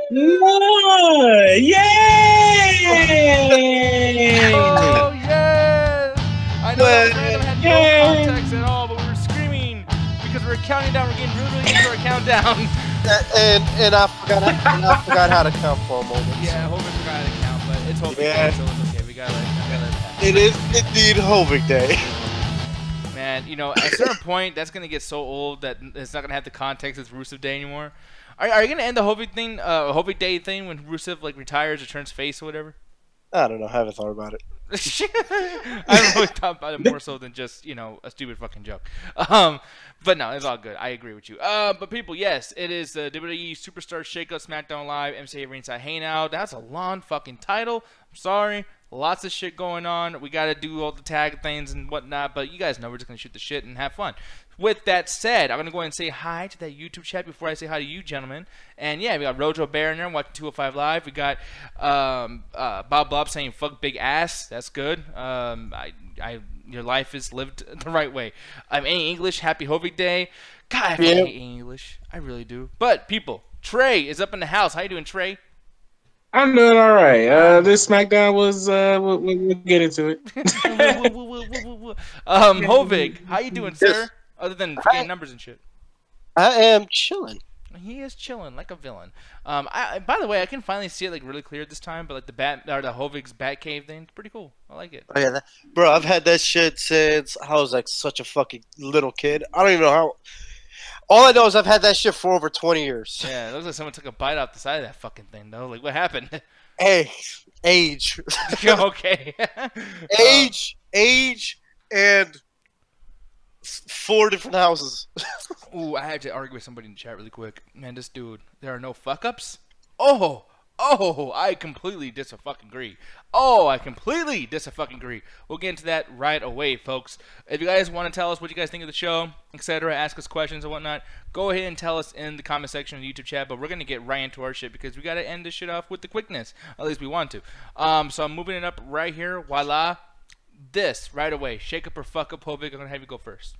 No! Yay! Oh yeah! I know that was random, had no Yay! context at all, but we were screaming because we were counting down. We're getting really into our countdown. And I forgot how to count for a moment. Yeah, Hovick forgot how to count, but it's Hovick Day, so it's okay. We gotta let it pass. It is indeed Hovick Day. Man, you know, at a certain point, that's gonna get so old that it's not gonna have the context as Rusev Day anymore. Are you gonna end the Hovick thing, Hovick Day thing when Rusev like retires or turns face or whatever? I don't know. I haven't thought about it. I haven't really thought about it more so than just, you know, a stupid fucking joke. But no, it's all good. I agree with you. But people, yes, it is the WWE Superstar Shake-Up Smackdown Live MCA Ringside Hangout. That's a long fucking title. I'm sorry. Lots of shit going on. We got to do all the tag things and whatnot, but you guys know we're just going to shoot the shit and have fun. With that said, I'm going to go ahead and say hi to that YouTube chat before I say hi to you, gentlemen. And yeah, we got Rojo Bear in there watching 205 Live. We got Bob Blob saying fuck big ass. That's good. Your life is lived the right way. Any English, happy Hovick Day. God, I hate English. I really do. But people, Trey is up in the house. How you doing, Trey? I'm doing all right. This SmackDown was we'll get into it. Hovick, how you doing, sir? Yes. Other than forgetting numbers and shit. I am chilling. He is chilling like a villain. By the way, I can finally see it like really clear this time. But like the Hovick's Batcave thing, it's pretty cool. I like it. Oh yeah, bro. I've had that shit since I was like such a fucking little kid. I don't even know how. All I know is I've had that shit for over 20 years. Yeah, it looks like someone took a bite off the side of that fucking thing, though. Like, what happened? Hey, age. Okay. age, and 4 different houses. Ooh, I had to argue with somebody in the chat really quick. Man, this dude, there are no fuck-ups? Oh, I completely dis-a-fucking-agree. We'll get into that right away, folks. If you guys want to tell us what you guys think of the show, etc., ask us questions and whatnot, go ahead and tell us in the comment section of the YouTube chat, but we're going to get right into our shit because we got to end this shit off with the quickness. At least we want to. So I'm moving it up right here. Voila. This, right away. Shake up or fuck up, Hovick. I'm going to have you go first.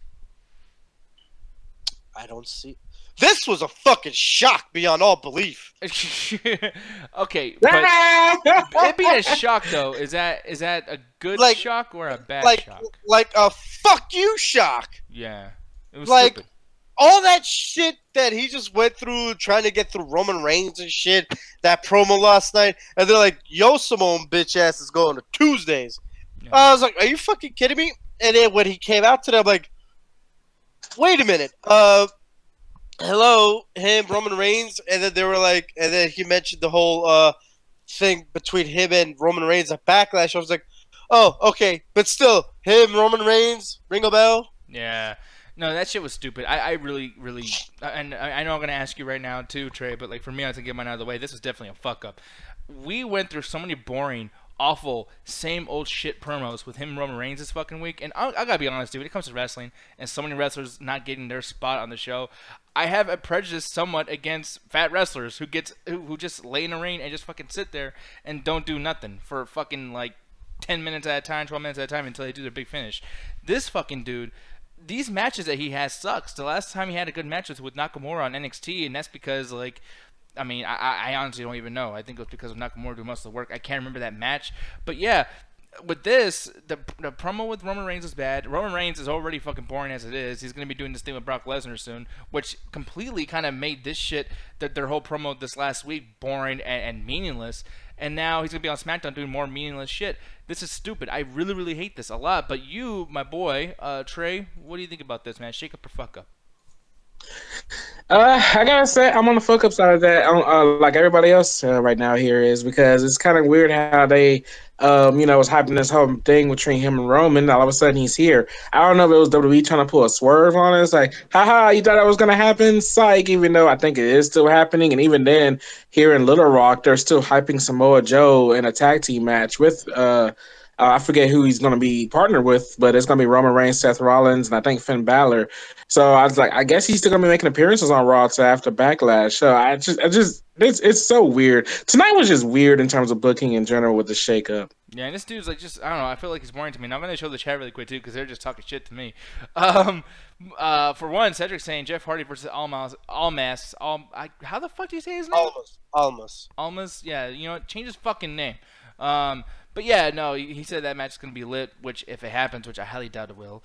I don't see. This was a fucking shock beyond all belief. Okay, but it being a shock though, is that a good shock or a bad shock? Like a fuck you shock. Yeah, it was like stupid. All that shit that he just went through trying to get through Roman Reigns and shit. That promo last night, and they're like, "Yo, Simone, bitch ass is going to Tuesdays." Yeah. I was like, "Are you fucking kidding me?" And then when he came out to them, I'm like, "Wait a minute, hello, him, Roman Reigns," and then they were like, and then he mentioned the whole thing between him and Roman Reigns at Backlash. I was like, oh, okay, but still, him, Roman Reigns, ring a bell? Yeah, no, that shit was stupid. I really, and I know I'm gonna ask you right now too, Trey, but like for me, I have to get mine out of the way. This was definitely a fuck up. We went through so many boring, awful, same old shit promos with him and Roman Reigns this fucking week, and I gotta be honest, dude. When it comes to wrestling and so many wrestlers not getting their spot on the show, I have a prejudice somewhat against fat wrestlers who just lay in the ring and just fucking sit there and don't do nothing for fucking like 10 minutes at a time, 12 minutes at a time until they do their big finish. This fucking dude, these matches that he has sucks. The last time he had a good match was with Nakamura on NXT, and that's because like, I mean, I honestly don't even know. I think it was because of Nakamura doing most of the work. I can't remember that match, but yeah. With this, the promo with Roman Reigns is bad. Roman Reigns is already fucking boring as it is. He's going to be doing this thing with Brock Lesnar soon, which completely kind of made this shit, their whole promo this last week, boring and meaningless. And now he's going to be on SmackDown doing more meaningless shit. This is stupid. I really hate this a lot. But you, my boy, Trey, what do you think about this, man? Shake up or fuck up? I gotta say, I'm on the fuck up side of that, like everybody else right now here is, because it's kind of weird how they, was hyping this whole thing between him and Roman. All of a sudden, he's here. I don't know if it was WWE trying to pull a swerve on us, like, haha, you thought that was gonna happen, psych. Even though I think it is still happening, and even then, here in Little Rock, they're still hyping Samoa Joe in a tag team match with I forget who he's going to be partnered with, but it's going to be Roman Reigns, Seth Rollins, and I think Finn Balor. So I was like, I guess he's still going to be making appearances on Raw till after Backlash. So it's so weird. Tonight was just weird in terms of booking in general with the shakeup. Yeah, and this dude's like just I don't know. I feel like he's boring to me. And I'm gonna show the chat really quick too because they're just talking shit to me. For one, Cedric saying Jeff Hardy versus Almas. How the fuck do you say his name? Almas. Yeah, you know what? Change his fucking name. But yeah, no, he said that match is gonna be lit. Which, if it happens, which I highly doubt it will.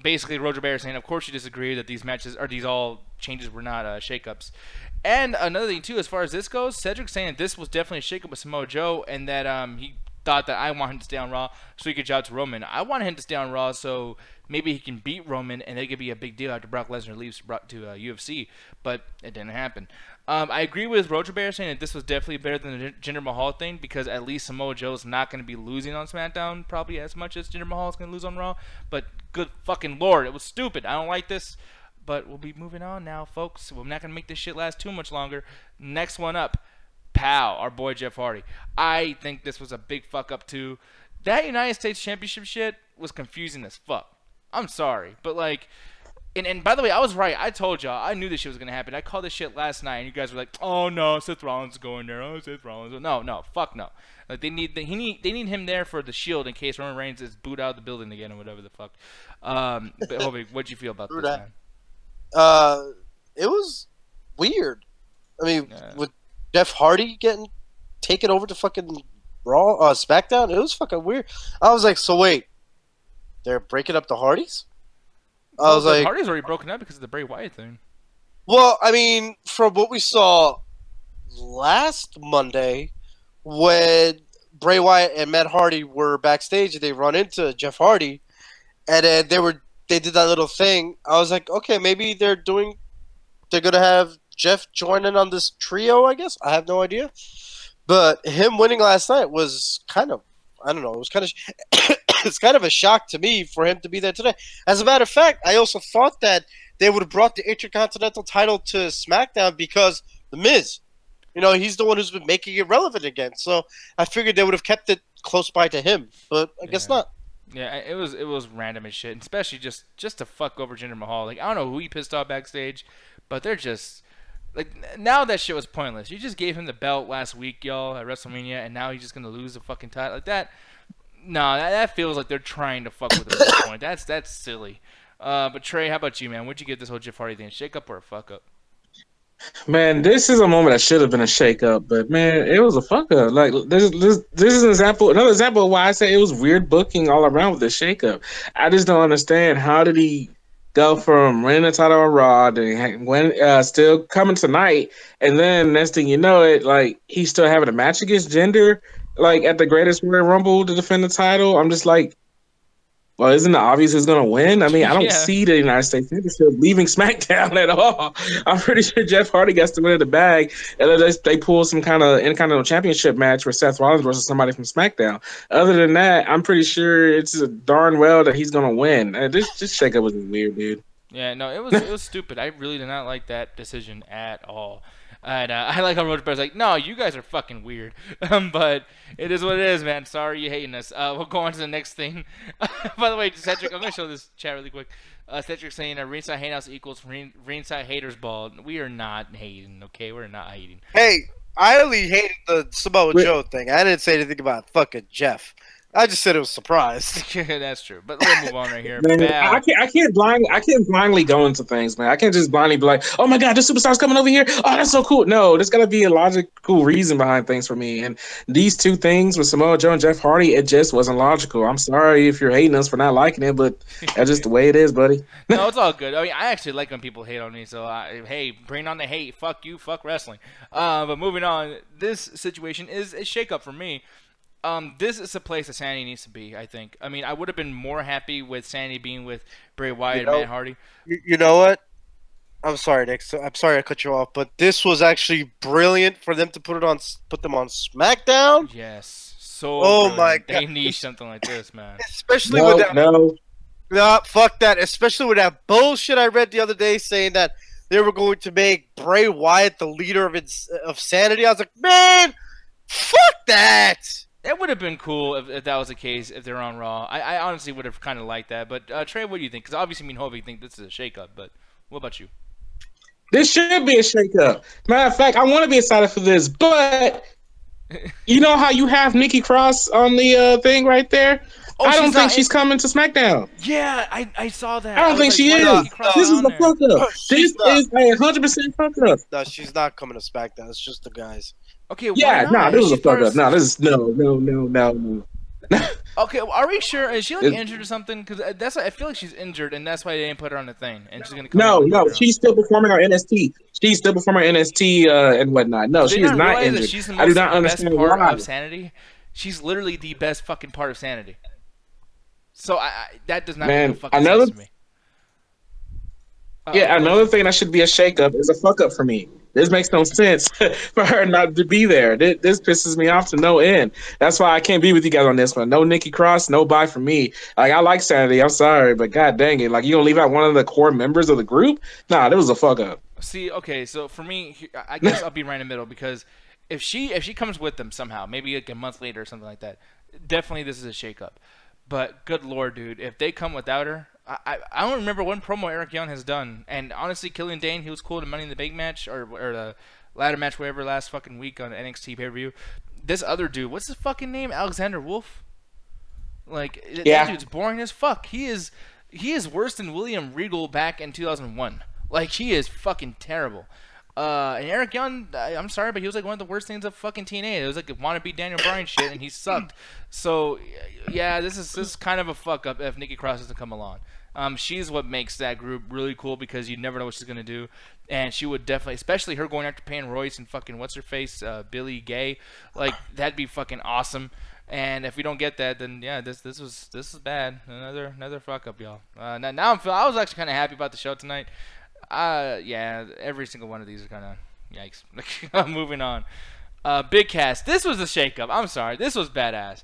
Basically, Roger Bear saying, of course you disagree that these matches or these all changes were not shakeups. And another thing too, as far as this goes, Cedric saying that this was definitely a shakeup with Samoa Joe, and that he thought that I want him to stay on Raw so he could job to Roman. I want him to stay on Raw so maybe he can beat Roman and it could be a big deal after Brock Lesnar leaves to UFC, but it didn't happen. I agree with Roger Bear saying that this was definitely better than the Jinder Mahal thing because at least Samoa Joe is not going to be losing on SmackDown probably as much as Jinder Mahal is going to lose on Raw, but good fucking lord, it was stupid. I don't like this, but we'll be moving on now, folks. We're not going to make this shit last too much longer. Next one up. Pal, our boy Jeff Hardy. I think this was a big fuck up too. That United States Championship shit was confusing as fuck. I'm sorry, but like, and by the way, I was right. I told y'all. I knew this shit was gonna happen. I called this shit last night, and you guys were like, "Oh no, Seth Rollins is going there. Oh, Seth Rollins." No, fuck no. Like they need him there for the Shield in case Roman Reigns is booed out of the building again or whatever the fuck. But Hobie, what'd you feel about this, man? It was weird. I mean, with Jeff Hardy getting taken over to fucking Raw, SmackDown, it was fucking weird. I was like, so wait, they're breaking up the Hardys? I was like, Hardy's already broken up because of the Bray Wyatt thing. Well, I mean, from what we saw last Monday, when Bray Wyatt and Matt Hardy were backstage and they run into Jeff Hardy, and then they did that little thing. I was like, okay, maybe they're gonna have Jeff joining on this trio, I guess. I have no idea. But him winning last night was kind of, I don't know, it was kind of, it's kind of a shock to me for him to be there today. As a matter of fact, I also thought that they would have brought the Intercontinental title to SmackDown because The Miz, you know, he's the one who's been making it relevant again. So I figured they would have kept it close by to him, but I guess not. Yeah, it was random as shit, and especially just to fuck over Jinder Mahal. Like, I don't know who he pissed off backstage, but they're just... Like, now that shit was pointless. You just gave him the belt last week, y'all, at WrestleMania, and now he's just going to lose the fucking title. Like, that... No, that feels like they're trying to fuck with him at this point. That's silly. But, Trey, how about you, man? What'd you give this whole Jeff Hardy thing? Shake up or a fuck up? Man, this is a moment that should have been a shake-up, but, man, it was a fuck-up. Like, this is another example of why I say it was weird booking all around with the shake-up. I just don't understand. How did he go from winning the title on Raw to still coming tonight, and then next thing you know it, like, he's still having a match against Jinder, like, at the Greatest Royal Rumble to defend the title? I'm just like, well, isn't it obvious who's going to win? I mean, I don't see the United States Championship leaving SmackDown at all. I'm pretty sure Jeff Hardy gets to win the bag, and they pull some kind of Intercontinental Championship match for Seth Rollins versus somebody from SmackDown. Other than that, I'm pretty sure it's darn well that he's going to win. This shakeup was weird, dude. Yeah, no, it was stupid. I really did not like that decision at all. And I like how Roger Bear's like, no, you guys are fucking weird. But it is what it is, man. Sorry you hating us. We'll go on to the next thing. By the way, Cedric, I'm going to show this chat really quick. Cedric saying ringside hangouts equals ringside haters ball. We are not hating, okay? We're not hating. Hey, I only hated the Samoa Joe thing. I didn't say anything about fucking Jeff. I just said it was surprised. That's true. But we'll move on right here. Man, I can't blindly go into things, man. I can't just blindly be like, oh my god, this superstar's coming over here. Oh, that's so cool. No, there's gotta be a logical reason behind things for me. And these two things with Samoa Joe and Jeff Hardy, it just wasn't logical. I'm sorry if you're hating us for not liking it, but that's just the way it is, buddy. No, it's all good. I mean, I actually like when people hate on me. So hey, bring on the hate. Fuck you. Fuck wrestling. But moving on, this situation is a shake-up for me. This is a place that Sanity needs to be, I think. I mean, I would have been more happy with Sanity being with Bray Wyatt and Matt Hardy. You know what? I'm sorry, Nick. I'm sorry I cut you off, but this was actually brilliant for them to put them on SmackDown. Yes. So brilliant. My God. They need something like this, man. Especially with that. No, fuck that. Especially with that bullshit I read the other day saying that they were going to make Bray Wyatt the leader of Sanity. I was like, man, fuck that. That would have been cool if that was the case, if they're on Raw. I honestly would have kind of liked that. But, Trey, what do you think? Because obviously me and Hovey think this is a shake-up, but what about you? This should be a shake-up. Matter of fact, I want to be excited for this, but you know how you have Nikki Cross on the thing right there? Oh, I don't think she's coming to SmackDown. Yeah, I saw that. I don't think she is. This is a fuck-up. This is a 100% fuck-up. No, she's not coming to SmackDown. It's just the guys. Okay, yeah, no, this is a fuck-up. No, this is no. Okay, well, are we sure? Is she like injured or something? Because I feel like she's injured, and that's why they didn't put her on the thing. And she's gonna come. No, she's still performing on NST. She's still performing on NST and whatnot. No, she is not injured. She's the I do not understand best part why. of Sanity. She's literally the best fucking part of Sanity. So that does not make no fucking sense to me. Yeah, another thing that should be a shake-up is a fuck-up for me. This makes no sense for her not to be there. This pisses me off to no end. That's why I can't be with you guys on this one. No Nikki Cross, no bye for me. Like, I like Sanity. I'm sorry, but god dang it. Like, you gonna leave out one of the core members of the group? Nah, that was a fuck-up. See, okay, so for me, I guess I'll be right in the middle because if she comes with them somehow, maybe like a month later or something like that, definitely this is a shake-up. But good lord, dude, if they come without her, I don't remember one promo Eric Young has done. And honestly, Killian Dane, he was cool in the Money in the Bank match or the ladder match, whatever, last fucking week on NXT pay-per-view. This other dude, what's his fucking name? Alexander Wolf? Like, that dude's boring as fuck. He is worse than William Regal back in 2001. Like, he is fucking terrible. And Eric Young, I'm sorry, but he was like one of the worst things of fucking TNA. It was like a wannabe Daniel Bryan shit, and he sucked. So, yeah, this is kind of a fuck up if Nikki Cross doesn't come along. She's what makes that group really cool because you never know what she's gonna do, and she would definitely, especially her going after Peyton Royce and fucking what's her face, Billy Gay, like that'd be fucking awesome. And if we don't get that, then yeah, this is bad. Another fuck up, y'all. Now I was actually kind of happy about the show tonight. Yeah, every single one of these are kind of yikes. Moving on. Big Cass. This was a shakeup. I'm sorry. This was badass.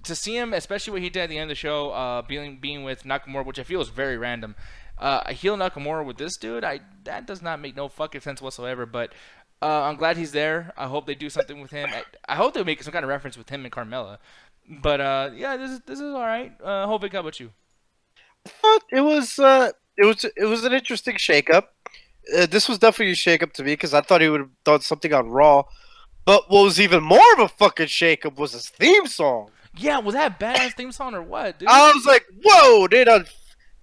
To see him, especially what he did at the end of the show, being with Nakamura, which I feel is very random. I heel Nakamura with this dude. That does not make no fucking sense whatsoever. But I'm glad he's there. I hope they do something with him. I hope they make some kind of reference with him and Carmella. But yeah, this is all right. Hope how about you? It was an interesting shakeup. This was definitely a shakeup to me because I thought he would have done something on Raw. But what was even more of a fucking shakeup was his theme song. Yeah, was that a badass theme song or what, dude? I was like, whoa, they done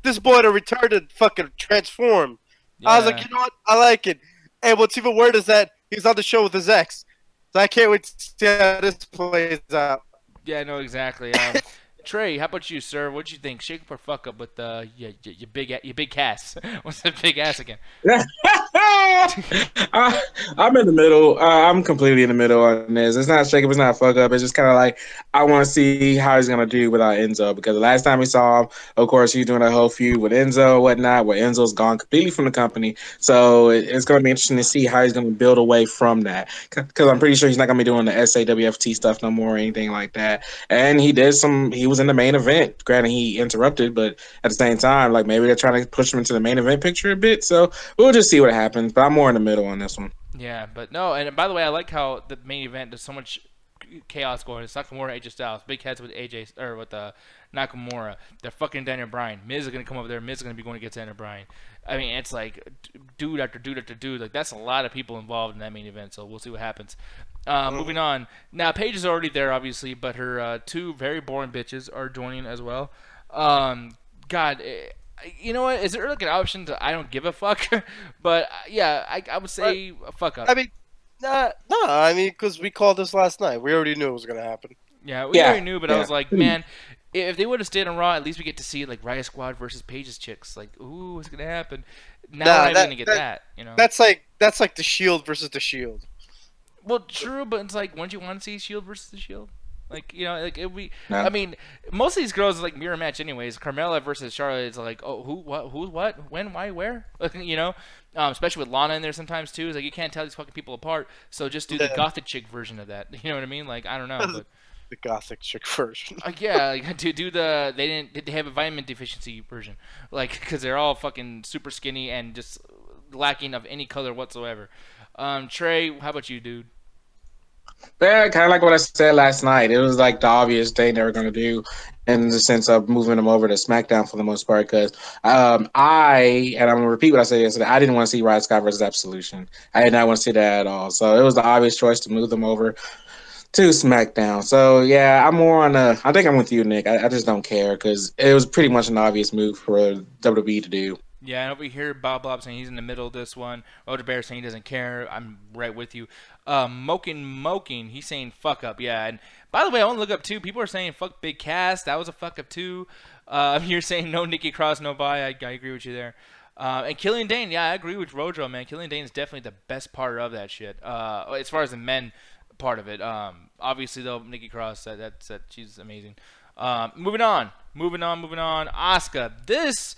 this boy to return and fucking transform. Yeah. I was like, you know what? I like it. And what's even weird is that he's on the show with his ex. So I can't wait to see how this plays out. Yeah, no, exactly. Trey, how about you, sir? What'd you think? Shake up or fuck up with your big Cass? What's that big ass again? I'm in the middle. I'm completely in the middle on this. It's not shake up. It's not fuck up. It's just kind of like I want to see how he's gonna do without Enzo because the last time we saw him, of course, he's doing a whole feud with Enzo and whatnot. Where Enzo's gone completely from the company, so it's gonna be interesting to see how he's gonna build away from that. Because I'm pretty sure he's not gonna be doing the SAWFT stuff no more or anything like that. And he was in the main event. Granted, he interrupted, but at the same time, like maybe they're trying to push him into the main event picture a bit. So we'll just see what happens. But I'm more in the middle on this one. Yeah, but no. And by the way, I like how the main event there's so much chaos going. It's Nakamura, AJ Styles, big heads with AJ or with Nakamura. They're fucking Daniel Bryan. Miz is gonna come over there. Miz is gonna be going against Daniel Bryan. I mean, it's like dude after dude after dude. Like that's a lot of people involved in that main event. So we'll see what happens. Moving on. Now, Paige is already there, obviously, but her two very boring bitches are joining as well. God, you know what? Is there like an option to I don't give a fuck? But yeah, I would say fuck up. I mean, no, I mean, because we called this last night. We already knew it was going to happen. Yeah, we already knew, but I was like, man, if they would have stayed on Raw, at least we get to see like Riot Squad versus Paige's chicks. Like, ooh, what's going to happen? Now we're not even going to get that, you know? That's like the Shield versus the Shield. Well, true, but it's like, wouldn't you want to see Shield versus the Shield? Like, you know, like I mean, most of these girls are like mirror match, anyways. Carmella versus Charlotte is like, oh, who, what, when, why, where? You know, especially with Lana in there sometimes too. It's like you can't tell these fucking people apart. So just do the gothic chick version of that. You know what I mean? Like, I don't know, but the gothic chick version. Yeah, like, do the they have a vitamin deficiency version, like because they're all fucking super skinny and just lacking of any color whatsoever. Trey, how about you, dude? Yeah, kind of like what I said last night. It was like the obvious thing they were going to do in the sense of moving them over to SmackDown for the most part. Because and I'm going to repeat what I said yesterday, I didn't want to see Riot Sky versus Absolution. I did not want to see that at all. So it was the obvious choice to move them over to SmackDown. So yeah, I'm more on I think I'm with you, Nick. I just don't care because it was pretty much an obvious move for WWE to do. Yeah, and over here, Bob Bob saying he's in the middle of this one. Roger Bear saying he doesn't care. I'm right with you. Moking, he's saying fuck up. Yeah, and by the way, I want to look up too. People are saying fuck Big Cass. That was a fuck up too. You're saying no Nikki Cross, no bye. I agree with you there. And Killian Dane, yeah, I agree with Rojo, man. Killian Dane is definitely the best part of that shit. As far as the men part of it. Obviously, though, Nikki Cross, that she's amazing. Moving on. Asuka. This...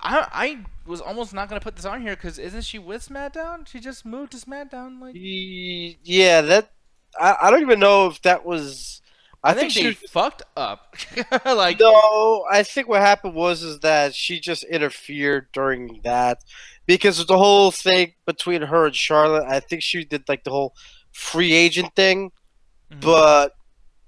I was almost not gonna put this on here because isn't she with SmackDown? She just moved to SmackDown. Like, yeah, that I don't even know if that was. I think they fucked up. Like, no, I think what happened was that she just interfered during that because of the whole thing between her and Charlotte. I think she did like the whole free agent thing, but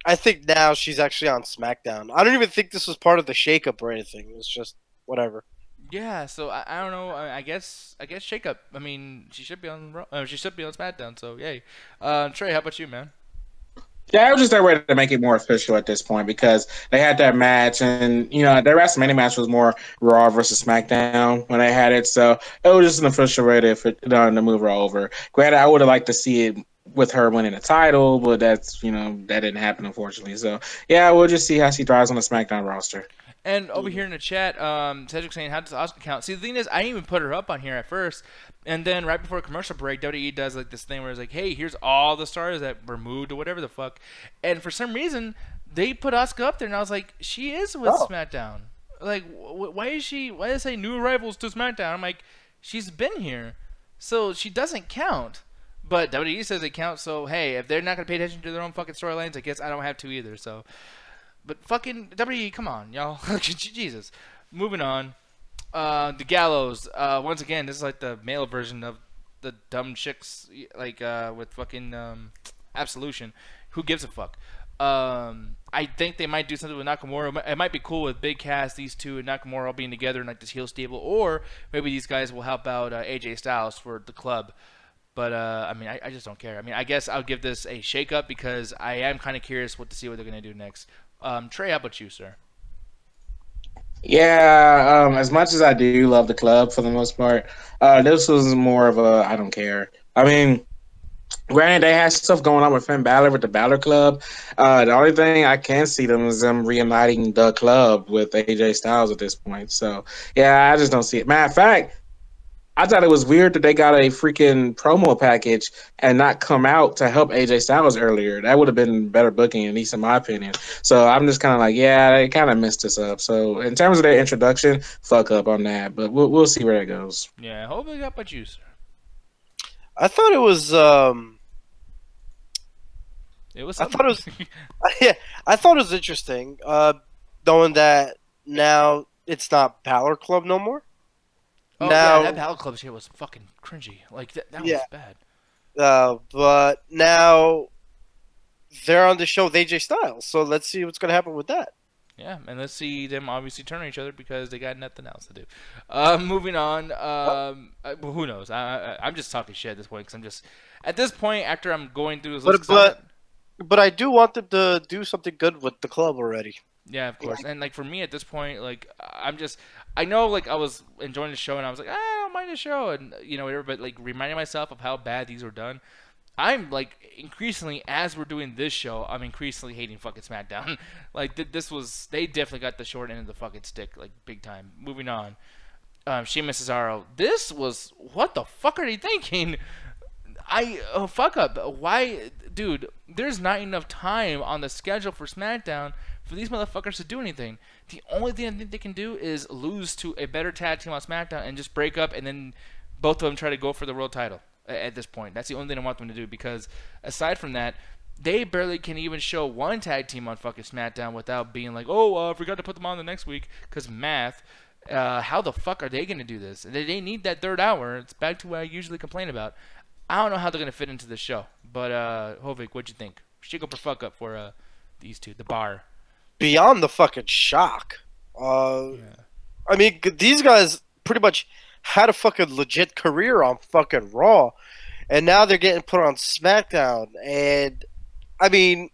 I think now she's actually on SmackDown. I don't even think this was part of the shake-up or anything. It was just whatever. Yeah, so I don't know. I guess shake-up. I mean, she should be on SmackDown. So yay. Trey, how about you, man? Yeah, it was just their way to make it more official at this point because they had that match, and their WrestleMania match was more Raw versus SmackDown when they had it. So it was just an official way to move her over. Granted, I would have liked to see it with her winning the title, but that didn't happen, unfortunately. So yeah, we'll just see how she thrives on the SmackDown roster. And over here in the chat, Cedric saying, how does Asuka count? See, the thing is, I didn't even put her up on here at first. And then right before commercial break, WWE does like this thing where it's like, hey, here's all the stars that were moved or whatever the fuck. And for some reason, they put Asuka up there. And I was like, she is with SmackDown. Like, why does it say new arrivals to SmackDown? I'm like, she's been here. So she doesn't count. But WWE says they count. So, hey, if they're not going to pay attention to their own fucking storylines, I guess I don't have to either. So... But fucking WWE, come on, y'all. Jesus. Moving on. The Gallows. Once again, this is like the male version of the dumb chicks, like with fucking Absolution. Who gives a fuck? I think they might do something with Nakamura. It might be cool with Big Cass, these two, and Nakamura all being together in like this heel stable. Or maybe these guys will help out AJ Styles for the club. But, I mean, I just don't care. I mean, I guess I'll give this a shake-up because I am kind of curious to see what they're going to do next. Trey, how about you, sir? Yeah, as much as I do love the club for the most part, this was more of a I don't care. I mean, granted, they had stuff going on with Finn Balor with the Balor Club. The only thing I can see them is them reuniting the club with AJ Styles at this point. So, yeah, I just don't see it. Matter of fact, I thought it was weird that they got a freaking promo package and not come out to help AJ Styles earlier. That would have been better booking, at least in my opinion. So I'm just kind of like, yeah, they kind of messed this up. So in terms of their introduction, fuck up on that. But we'll see where it goes. Yeah, hopefully got about you, sir. I thought it was. It was. I thought it was. Yeah, I thought it was interesting, knowing that now it's not Balor Club no more. Oh, now, yeah, that Balor Club shit was fucking cringy. Like, that was bad. But now they're on the show with AJ Styles, so let's see what's going to happen with that. Yeah, and let's see them obviously turn on each other because they got nothing else to do. Moving on. Who knows? I'm just talking shit at this point because I'm just... At this point, after I'm going through this list... But I do want them to do something good with the club already. Yeah, of course. And, like, for me at this point, like, I'm just... I know, like, I was enjoying the show, and I was like, I don't mind the show, and, whatever, but, like, reminding myself of how bad these were done, I'm, like, increasingly, as we're doing this show, I'm increasingly hating fucking SmackDown. Like, this was... They definitely got the short end of the fucking stick, like, big time. Moving on. Sheamus Cesaro. This was... What the fuck are they thinking? Fuck up. Why... Dude, there's not enough time on the schedule for SmackDown for these motherfuckers to do anything. The only thing I think they can do is lose to a better tag team on SmackDown and just break up and then both of them try to go for the world title at this point. That's the only thing I want them to do because aside from that, they barely can even show one tag team on fucking SmackDown without being like, oh, I forgot to put them on the next week because math. How the fuck are they going to do this? They need that third hour. It's back to what I usually complain about. I don't know how they're gonna fit into the show. But Hovik, what'd you think? Shake up or fuck up for these two, the bar. Beyond the fucking shock. Yeah. I mean, these guys pretty much had a fucking legit career on fucking Raw, and now they're getting put on SmackDown. And I mean,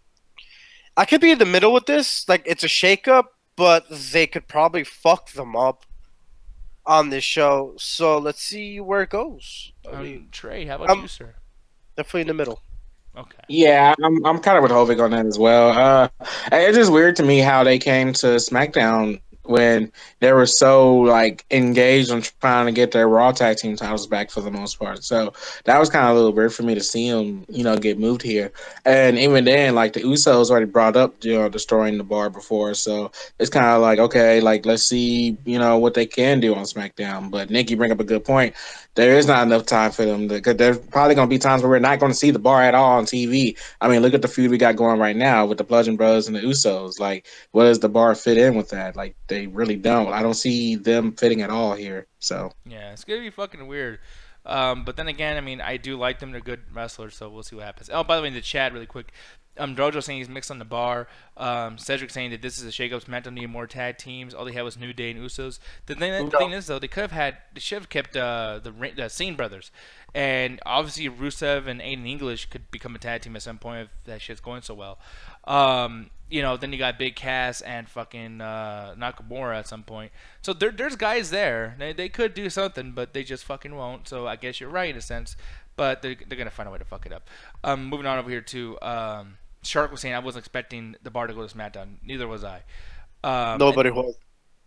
I could be in the middle with this. Like, it's a shakeup, but they could probably fuck them up on this show. So let's see where it goes. I mean, Trey, how about you, sir? definitely in the middle. Okay. Yeah, I'm kind of with Hovig on that as well. It's just weird to me how they came to SmackDown when they were so like engaged on trying to get their Raw tag team titles back for the most part. So that was kind of a little weird for me to see them, get moved here. And even then, like the Usos already brought up, destroying the bar before. So it's kind of like, okay, like let's see, what they can do on SmackDown. But Nick, you bring up a good point. There is not enough time for them because there's probably going to be times where we're not going to see the bar at all on TV. I mean, look at the feud we got going right now with the Bludgeon Brothers and the Usos. Like, what does the bar fit in with that? Like, they really don't. I don't see them fitting at all here. So yeah, it's gonna be fucking weird. But then again, I mean, I do like them. They're good wrestlers, so we'll see what happens. Oh, by the way, in the chat, really quick, Drojo saying he's mixed on the bar. Cedric saying that this is a shake-up. SmackDown need more tag teams. All they had was New Day and Usos. The thing is, though, they should have kept the Scene Brothers, and obviously Rusev and Aiden English could become a tag team at some point if that shit's going so well. Then you got Big Cass and fucking Nakamura at some point. So there's guys there. They could do something, but they just fucking won't. So I guess you're right in a sense, but they're gonna find a way to fuck it up. Moving on over here to Shark was saying I wasn't expecting the bar to go to SmackDown. Neither was I. Nobody was.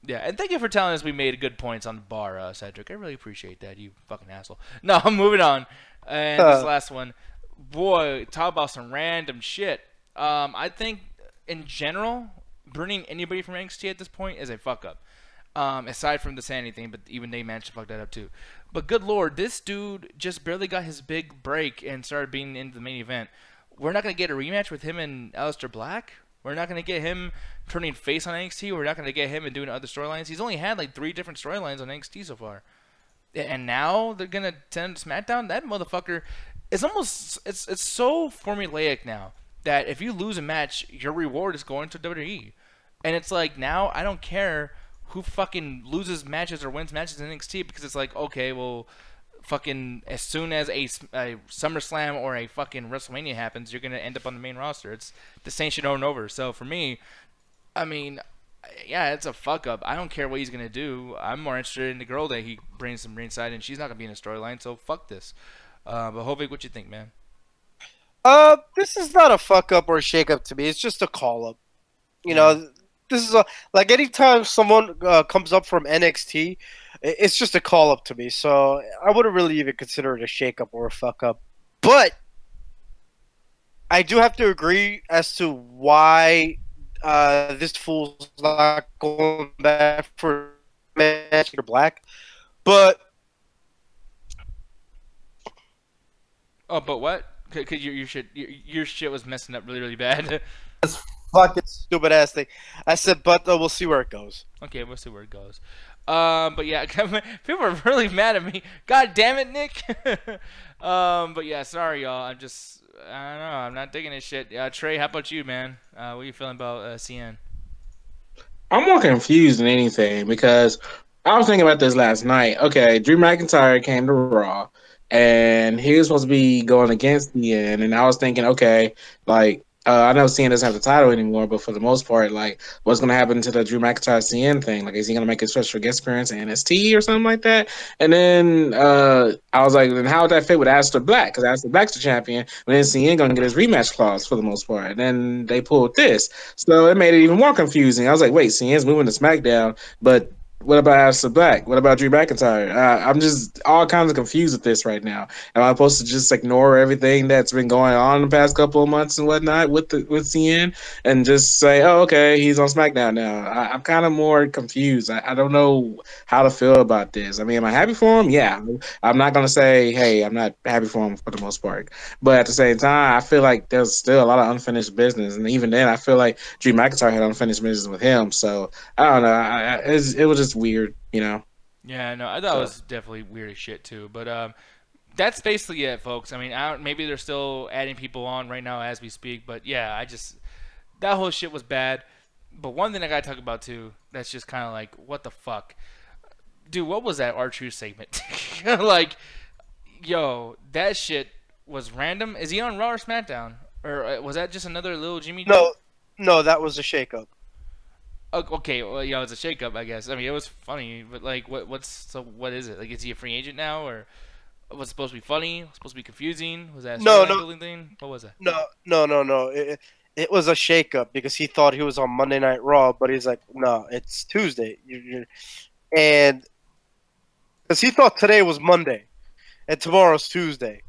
Yeah, and thank you for telling us we made good points on the bar, Cedric. I really appreciate that, you fucking asshole. No, I'm moving on. And this last one, boy, talk about some random shit. I think in general, burning anybody from NXT at this point is a fuck up. Aside from the Sanity thing, but even they managed to fuck that up too. But good lord, this dude just barely got his big break and started being into the main event. We're not going to get a rematch with him and Aleister Black? We're not going to get him turning face on NXT? We're not going to get him and doing other storylines? He's only had like 3 different storylines on NXT so far. And now they're going to send him to SmackDown? That motherfucker is almost... It's so formulaic now that if you lose a match, your reward is going to WWE. And it's like, now I don't care who fucking loses matches or wins matches in NXT because it's like, okay, well... fucking as soon as a SummerSlam or a fucking WrestleMania happens, you're gonna end up on the main roster. It's the same shit over and over. So for me, I mean, yeah, it's a fuck up. I don't care what he's gonna do. I'm more interested in the girl that he brings some ringside, and she's not gonna be in a storyline. So fuck this. But Hovik, what you think, man? This is not a fuck up or a shake up to me. It's just a call up. You know, this is like anytime someone comes up from NXT. It's just a call up to me, so I wouldn't really even consider it a shake up or a fuck up. But I do have to agree as to why this fool's not going back for match or Black. But but what? Cause your shit was messing up really really bad. this fucking stupid ass thing. I said, but we'll see where it goes. Okay, we'll see where it goes. But yeah, people are really mad at me. God damn it, Nick. But yeah, sorry y'all. I don't know. I'm not digging this shit. Trey, how about you, man? What are you feeling about CN? I'm more confused than anything because I was thinking about this last night. Okay, Drew McIntyre came to Raw, and he was supposed to be going against CN, and I was thinking, okay, like. I know CN doesn't have the title anymore, but for the most part, like, what's going to happen to the Drew McIntyre CN thing? Like, is he going to make a special guest appearance in NXT or something like that? And then I was like, then how would that fit with Aleister Black? Because Aleister Black's the champion, but then CN going to get his rematch clause for the most part. And then they pulled this. So it made it even more confusing. I was like, wait, CN's moving to SmackDown, but what about Aleister Black? What about Drew McIntyre? I'm just all kinds of confused with this right now. Am I supposed to just ignore everything that's been going on the past couple of months and whatnot with CN and just say, oh, okay, he's on SmackDown now? I'm kind of more confused. I don't know how to feel about this. I mean, am I happy for him? Yeah. I'm not going to say, hey, I'm not happy for him for the most part. But at the same time, I feel like there's still a lot of unfinished business. And even then, I feel like Drew McIntyre had unfinished business with him. So, I don't know. It was just weird, Yeah, no, I thought it was definitely weird as shit too. But that's basically it, folks. I mean, maybe they're still adding people on right now as we speak, but yeah, that whole shit was bad. But one thing I gotta talk about too, that's just kind of like, what the fuck, dude? What was that R-Truth segment? Like, yo, that shit was random. Is he on Raw or SmackDown, or was that just another little Jimmy? No, that was a shake-up. Okay, well, yeah, it was a shake-up, I guess. I mean, it was funny, but like, what is it? Like, is he a free agent now, or was it supposed to be funny? Was it supposed to be confusing? Was that a building thing? What was that? No. It was a shake-up because he thought he was on Monday Night Raw, but he's like, no, it's Tuesday. And because he thought today was Monday and tomorrow's Tuesday.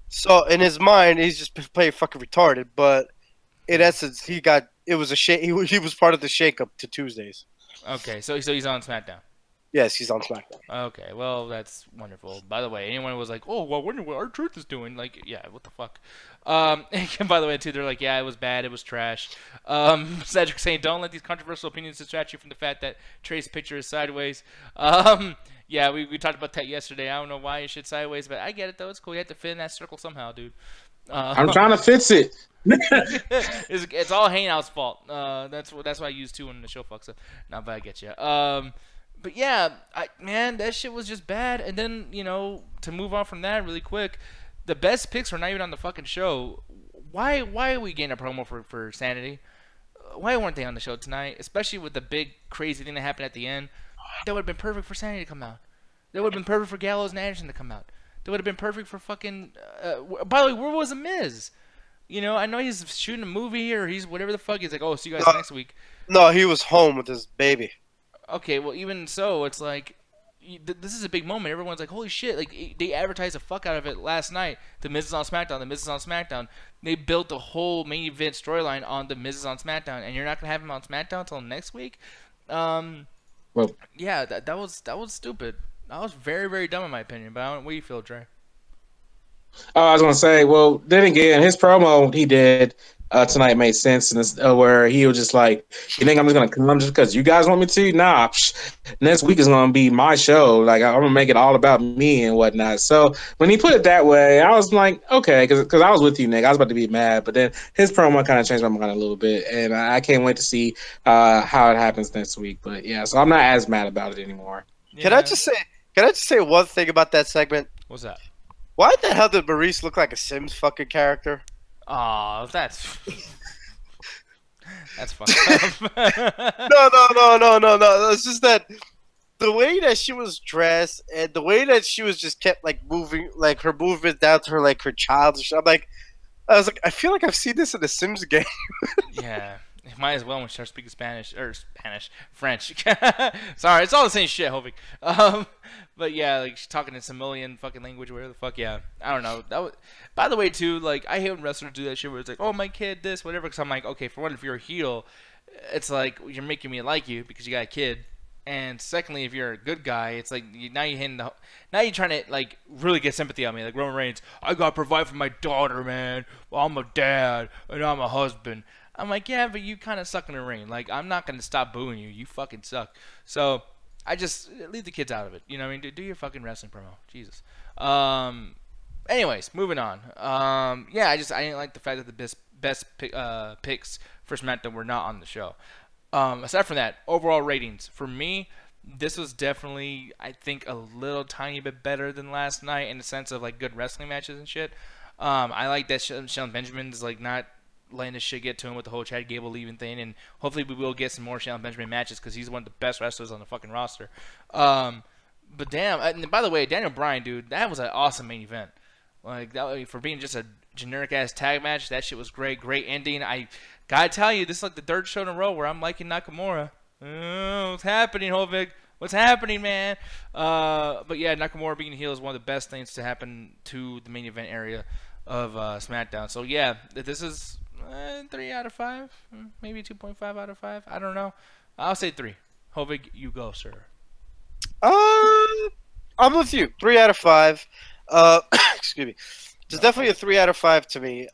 So in his mind, he's just playing fucking retarded. But in essence, it was a shake. He was part of the shake-up to Tuesdays. Okay, so he's on SmackDown. Yes, he's on SmackDown. Okay, well, that's wonderful. By the way, anyone was like, oh, well, I wonder what R-Truth is doing. Like, yeah, what the fuck? And by the way, too, they're like, yeah, it was bad. It was trash. Cedric saying, don't let these controversial opinions distract you from the fact that Trey's picture is sideways. Yeah, we talked about that yesterday. I don't know why you should sideways, but I get it, though. It's cool. You have to fit in that circle somehow, dude. I'm trying to fix it. It's all Hangout's fault. That's why I use two when the show fucks up. No, but I get you. But yeah, man, that shit was just bad. And then, to move on from that really quick, the best picks were not even on the fucking show. Why are we getting a promo for Sanity? Why weren't they on the show tonight? Especially with the big crazy thing that happened at the end. That would have been perfect for Sanity to come out. That would have been perfect for Gallows and Anderson to come out. That would have been perfect for fucking... by the way, where was The Miz? I know he's shooting a movie or he's whatever the fuck. He's like, oh, see you guys next week. No, he was home with his baby. Okay, well, even so, it's like, this is a big moment. Everyone's like, holy shit. Like, they advertised the fuck out of it last night. The Miz is on SmackDown. The Miz is on SmackDown. They built the whole main event storyline on The Miz is on SmackDown. And you're not going to have him on SmackDown until next week? Yeah, that was stupid. That was very, very dumb in my opinion. But what do you feel, Dre? I was gonna say, well, then again, his promo he did tonight made sense, and where he was just like, "You think I'm just gonna come just because you guys want me to? Nah, next week is gonna be my show. Like I'm gonna make it all about me and whatnot." So when he put it that way, I was like, okay, because I was with you, Nick. I was about to be mad, but then his promo kind of changed my mind a little bit, and I can't wait to see how it happens next week. But yeah, so I'm not as mad about it anymore. Yeah. Can I just say one thing about that segment? What's that? Why the hell did Maurice look like a Sims fucking character? Oh, that's fucked up. No. It's just that the way that she was dressed and the way that she was just kept like moving, like her movement down to her child. I was like, I feel like I've seen this in a Sims game. Yeah. Might as well when she starts speaking French. Sorry, it's all the same shit, Hovik. But yeah, like she's talking in Samoan fucking language, whatever the fuck. Yeah, I don't know. By the way, too, like I hate when wrestlers do that shit where it's like, oh my kid, this, whatever. Because I'm like, okay, for one, if you're a heel, it's like you're making me like you because you got a kid. And secondly, if you're a good guy, it's like now you're trying to like really get sympathy on me, like Roman Reigns. I gotta provide for my daughter, man. Well, I'm a dad and I'm a husband. I'm like, yeah, but you kind of suck in the ring. Like, I'm not going to stop booing you. You fucking suck. So, I just leave the kids out of it. You know what I mean? Do your fucking wrestling promo. Jesus. Anyways, moving on. Yeah, I didn't like the fact that the best picks for SmackDown were not on the show. Aside from that, overall ratings. For me, this was definitely, I think, a little tiny bit better than last night in the sense of, like, good wrestling matches and shit. I like that Shelton Benjamin's, like, not letting this shit get to him with the whole Chad Gable leaving thing, and hopefully we will get some more Shelton Benjamin matches because he's one of the best wrestlers on the fucking roster. But damn, and by the way, Daniel Bryan, dude, that was an awesome main event. Like that for being just a generic ass tag match, that shit was great. Great ending. I gotta tell you, this is like the third show in a row where I'm liking Nakamura. What's happening, Hovig? What's happening, man? But yeah, Nakamura being heel is one of the best things to happen to the main event area of SmackDown. So yeah, this is 3 out of 5, maybe 2.5 out of 5. I don't know. I'll say 3. Hovig, you go, sir. I'm with you. 3 out of 5. Excuse me. It's definitely a 3 out of 5 to me.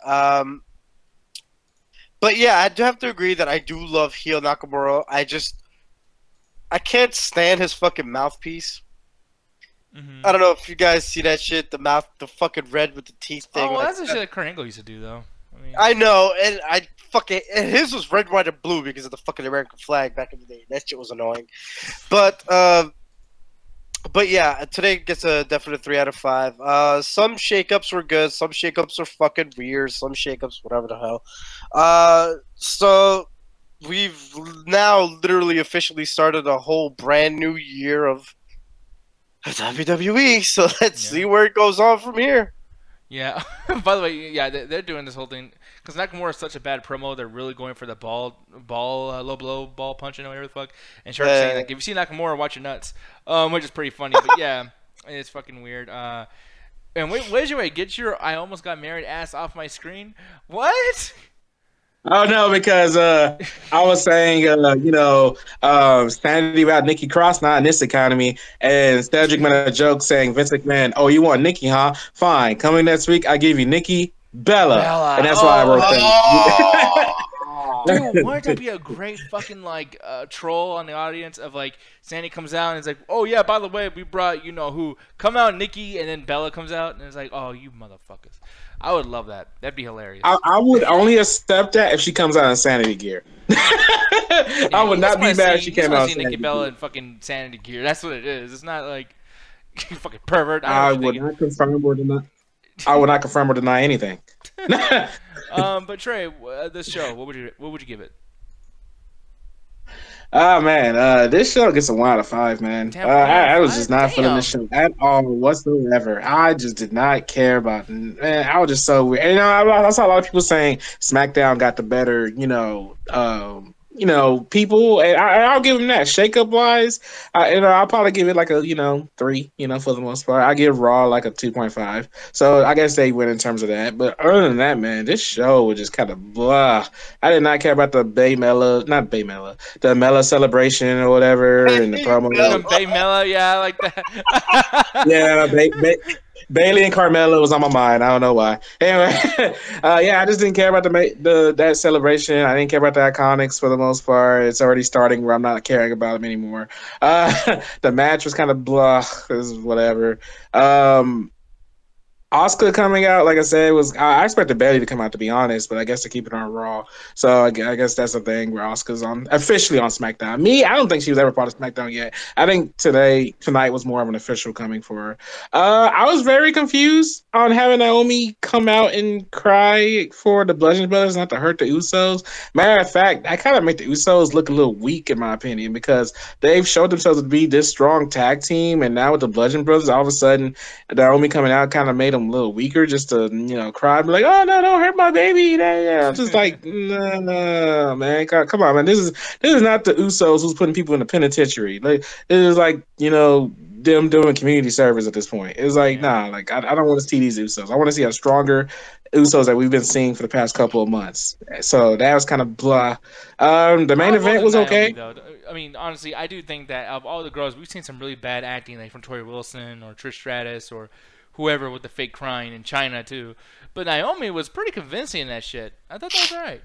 But yeah, I do have to agree that I do love heel Nakamura. I can't stand his fucking mouthpiece. Mm-hmm. I don't know if you guys see that shit. The mouth, the fucking red with the teeth thing. Oh, well, like, that's the shit that Kurt Angle used to do, though. I mean, I know, and and his was red, white, and blue because of the fucking American flag back in the day. That shit was annoying. But yeah, today gets a definite 3 out of 5. Some shakeups were good. Some shakeups were fucking weird. Some shakeups, whatever the hell. So we've now literally officially started a whole brand new year of WWE. So let's see where it goes on from here. yeah. By the way, yeah, they're doing this whole thing because Nakamura is such a bad promo. They're really going for the low blow, ball punching, or whatever the fuck. And Shark's saying like, if you see Nakamura, watch your nuts, which is pretty funny. But yeah, it's fucking weird. And where's your way? Get your I almost got married ass off my screen. What? Oh no, because I was saying, sanity about Nikki Cross, not in this economy. And Cedric made a joke saying, Vince McMahon, oh, you want Nikki, huh? Fine. Coming next week, I give you Nikki Bella. And that's why I wrote that. Dude, wouldn't that be a great fucking like troll on the audience of like Sandy comes out and it's like, oh yeah, by the way, we brought you know who, come out Nikki, and then Bella comes out and it's like, oh you motherfuckers. I would love that. That'd be hilarious. I would only accept that if she comes out in sanity gear. I would not be mad if she came out in Nikki Bella in fucking sanity gear. That's what it is. It's not like you fucking pervert. I would not confirm or deny. I would not confirm or deny anything. But Trey, this show, what would you give it? Oh man, this show gets a 1 out of 5, man. Damn, I was just not feeling this show at all whatsoever. I just did not care about it. Man, I was just so weird. And, I saw a lot of people saying Smackdown got the better, people, and I'll give them that. Shake-up wise, I'll probably give it like a 3, for the most part. I give Raw like a 2.5. So I guess they win in terms of that. But other than that, man, this show was just kind of blah. I did not care about the the Mela celebration or whatever, and the promo. Bay Mela, yeah, I like that. Yeah, Bailey and Carmella was on my mind. I don't know why. Anyway, I just didn't care about that celebration. I didn't care about the Iconics for the most part. It's already starting where I'm not caring about them anymore. The match was kind of blah. It was whatever. Asuka coming out, like I said, I expected Bailey to come out, to be honest, but I guess to keep it on Raw. So I guess that's the thing where Asuka's officially on SmackDown. Me, I don't think she was ever part of SmackDown yet. I think tonight was more of an official coming for her. I was very confused on having Naomi come out and cry for the Bludgeon Brothers, not to hurt the Usos. Matter of fact, I kind of make the Usos look a little weak, in my opinion, because they've showed themselves to be this strong tag team, and now with the Bludgeon Brothers, all of a sudden, Naomi coming out kind of made them a little weaker, just to cry, be like, oh no, don't hurt my baby. I'm just like, no, man, come on, man. This is not the Usos who's putting people in the penitentiary. Like, it is like them doing community service at this point. It's like, nah, like I don't want to see these Usos. I want to see a stronger Usos that we've been seeing for the past couple of months. So that was kind of blah. The main event was okay. Though. I mean, honestly, I do think that of all the girls, we've seen some really bad acting, like from Tori Wilson or Trish Stratus or whoever with the fake crying in China too. But Naomi was pretty convincing in that shit. I thought that was alright.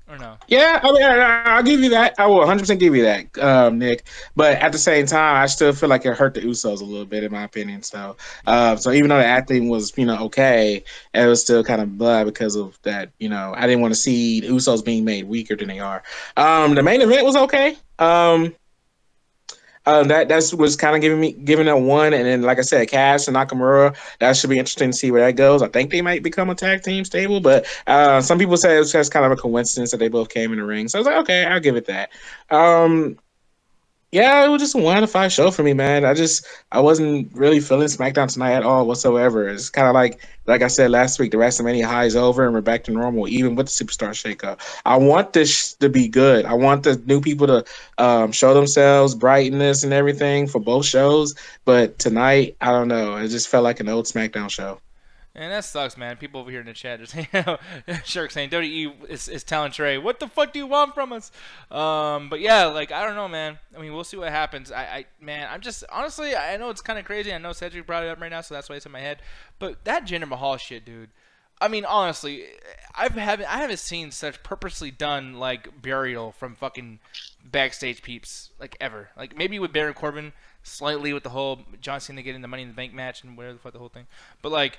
Or no? Yeah, I mean, I'll give you that. I will 100% give you that, Nick. But at the same time, I still feel like it hurt the Usos a little bit, in my opinion. So, even though the acting was, okay, it was still kind of blah because of that. I didn't want to see the Usos being made weaker than they are. The main event was okay. That was kind of giving it a 1, and then like I said, Cass and Nakamura, that should be interesting to see where that goes. I think they might become a tag team stable, but some people say it was just kind of a coincidence that they both came in the ring. So I was like, okay, I'll give it that. Yeah, it was just a 1 out of 5 show for me, man. I wasn't really feeling SmackDown tonight at all whatsoever. It's kind of like I said last week, the WrestleMania high is over and we're back to normal, even with the Superstar Shake-Up. I want this to be good. I want the new people to show themselves, brightness and everything for both shows. But tonight, I don't know. It just felt like an old SmackDown show. And that sucks, man. People over here in the chat just Shirk saying WWE is telling Trey, what the fuck do you want from us? But yeah, like I don't know, man. I mean, we'll see what happens. I'm just honestly, I know it's kind of crazy. I know Cedric brought it up right now, so that's why it's in my head. But that Jinder Mahal shit, dude. I mean, honestly, I haven't seen such purposely done like burial from fucking backstage peeps like ever. Like maybe with Baron Corbin, slightly with the whole John Cena getting the Money in the Bank match and whatever the fuck the whole thing. But like,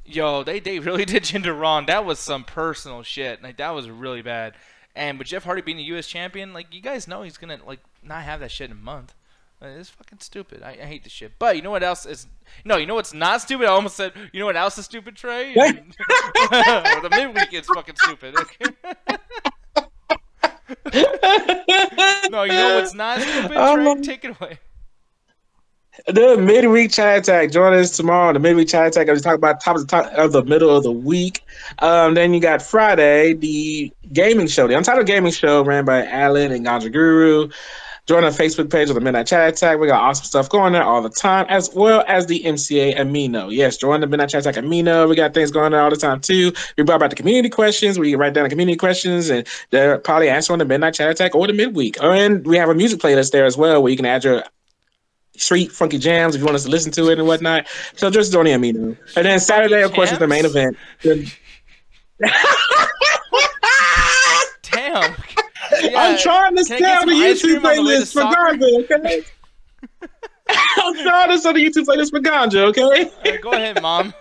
yo, they really did Jinder wrong. That was some personal shit. Like that was really bad. And with Jeff Hardy being the U.S. champion, like you guys know he's gonna like not have that shit in a month. Like, it's fucking stupid. I hate this shit. But you know what else is? No, you know what's not stupid? I almost said. You know what else is stupid, Trey? The midweek is fucking stupid. No, you know what's not stupid, Trey? Take it away. The midweek chat attack. Join us tomorrow. The midweek chat attack. I was talking about top of the middle of the week. Then you got Friday, the gaming show, the Untitled Gaming Show, ran by Alan and Ganja Guru. Join our Facebook page of the Midnight Chat Attack. We got awesome stuff going there all the time, as well as the MCA Amino. Yes, join the Midnight Chat Attack Amino. We got things going on all the time, too. We brought back the community questions. We write down the community questions, and they're probably answered on the Midnight Chat Attack or the midweek. And we have a music playlist there as well, where you can add your street funky jams if you want us to listen to it and whatnot. So just join the Amino. And then Saturday, of course, is the main event. Damn. Yeah, I'm trying to sell the YouTube playlist for Ganja, okay? I'm trying to sell the YouTube playlist for Ganja, okay? Right, go ahead, Mom.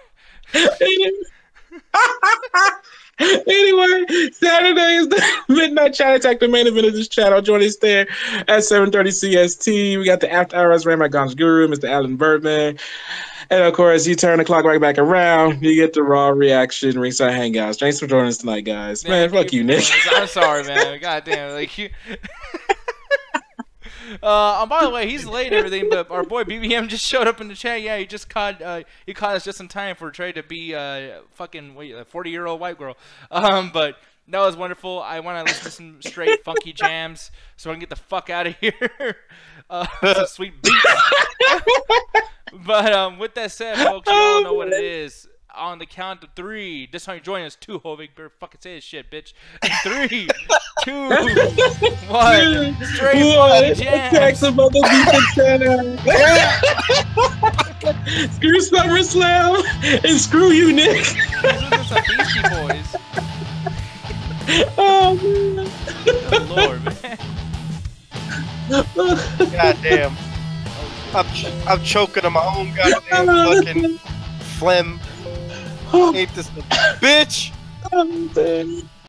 Anyway, Saturday is the Midnight Chat Attack, the main event of this channel. Join us there at 7:30 CST. We got the After Hours ran by Ganja Guru, Mr. Alan Birdman. And of course, you turn the clock right back around, you get the Raw Reaction Ringside Hangouts. Thanks for joining us tonight, guys. Man, fuck you, Nick. I'm sorry, man. God damn. Like, you... by the way, he's late and everything, but our boy BBM just showed up in the chat. Yeah, he caught us just in time for Trey to be fucking 40-year-old white girl. But that was wonderful. I want to listen to some straight funky jams so I can get the fuck out of here. Some sweet beats. But with that said, folks, you all know what it is. On the count of 3, this time you're joining us. 2, Hovig. Better fucking say this shit, bitch. 3, 2, 1. Straight fucking jams. Screw SummerSlam and screw you, Nick. Some Beastie Boys. Oh man. Good Lord, man. God damn. I'm choking on my own goddamn fucking phlegm. I hate this bitch.